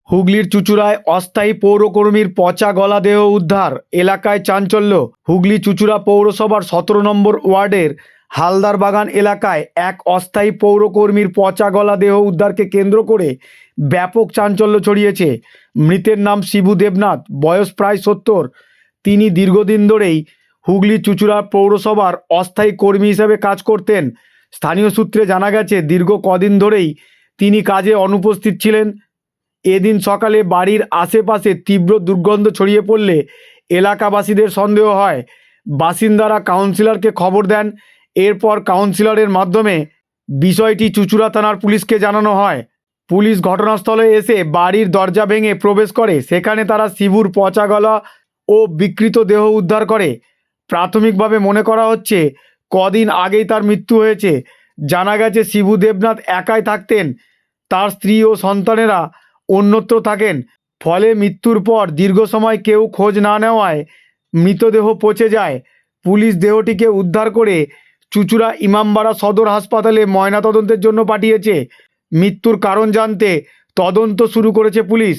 হুগলির চুঁচুড়ায় অস্থায়ী পৌরকর্মীর পচা গলা দেহ উদ্ধার, এলাকায় চাঞ্চল্য। হুগলি চুঁচুড়া পৌরসভার 17 নম্বর ওয়ার্ডের হালদার বাগান এলাকায় এক অস্থায়ী পৌরকর্মীর পচা গলা দেহ উদ্ধারকে কেন্দ্র করে ব্যাপক চাঞ্চল্য ছড়িয়েছে। মৃতের নাম শিবু দেবনাথ, বয়স প্রায় 70। তিনি দীর্ঘদিন ধরেই হুগলি চুঁচুড়া পৌরসভার অস্থায়ী কর্মী হিসেবে কাজ করতেন। স্থানীয় সূত্রে জানা গেছে, দীর্ঘ কদিন ধরেই তিনি কাজে অনুপস্থিত ছিলেন। এদিন সকালে বাড়ির আশেপাশে তীব্র দুর্গন্ধ ছড়িয়ে পড়লে এলাকাবাসীদের সন্দেহ হয়। বাসিন্দারা কাউন্সিলরকে খবর দেন। এরপর কাউন্সিলরের মাধ্যমে বিষয়টি চুঁচুড়া থানার পুলিশকে জানানো হয়। পুলিশ ঘটনাস্থলে এসে বাড়ির দরজা ভেঙে প্রবেশ করে। সেখানে তারা শিবুর পচা গলা ও বিকৃত দেহ উদ্ধার করে। প্রাথমিকভাবে মনে করা হচ্ছে কদিন আগেই তার মৃত্যু হয়েছে। জানা গেছে শিবু দেবনাথ একাই থাকতেন, তার স্ত্রী ও সন্তানেরা অন্যত্র থাকেন। ফলে মৃত্যুর পর দীর্ঘ সময় কেউ খোঁজ না নেওয়ায় মৃতদেহ পচে যায়। পুলিশ দেহটিকে উদ্ধার করে চুঁচুড়া ইমামবাড়া সদর হাসপাতালে ময়নাতদন্তের জন্য পাঠিয়েছে। মৃত্যুর কারণ জানতে তদন্ত শুরু করেছে পুলিশ।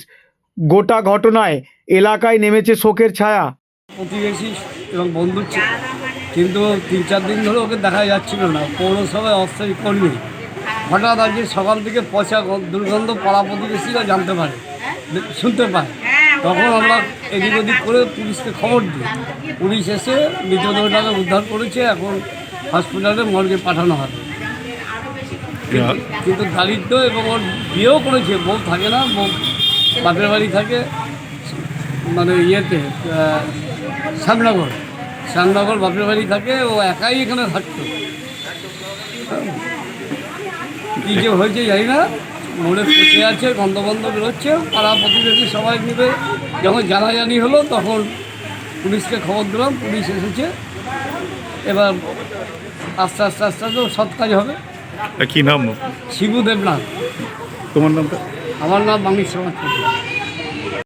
গোটা ঘটনায় এলাকায় নেমেছে শোকের ছায়া। প্রতিবেশী এবং বন্ধু ছিল, কিন্তু 3-4 দিন ধরে ওকে দেখা যাচ্ছিল না। পৌরসভায় অস্থায়ী কর্মী, হঠাৎ আজকে সকাল থেকে পচা দুর্গন্ধ পাড়া প্রতিবেশীরা জানতে পারে, শুনতে পায়। তখন আমরা এদিক ওদিক করে পুলিশকে খবর দিই। পুলিশ এসে মৃতদেহটাকে উদ্ধার করেছে। এখন হসপিটালে মর্গে পাঠানো হবে। কিন্তু দারিদ্র, এবং ওর বিয়েও করেছে, বউ থাকে না, বউ বাপের বাড়ি থাকে, মানে ইয়েতে শ্যামনগর বাপের বাড়ি থাকে। ও একাই এখানে থাকতো। কী যে হয়েছে জানি না, মনে পচে আছে, গন্ধ বেরোচ্ছে। পাড়া প্রতিবেশী সবাই মিলে যখন জানাজানি হলো তখন পুলিশকে খবর দিলাম। পুলিশ এসেছে। এবার আস্তে আস্তে তো সৎ কাজ হবে। কি নাম? শিবু দেবনাথ। তোমার নামটা? আমার নাম বাংলিশ সমাজ।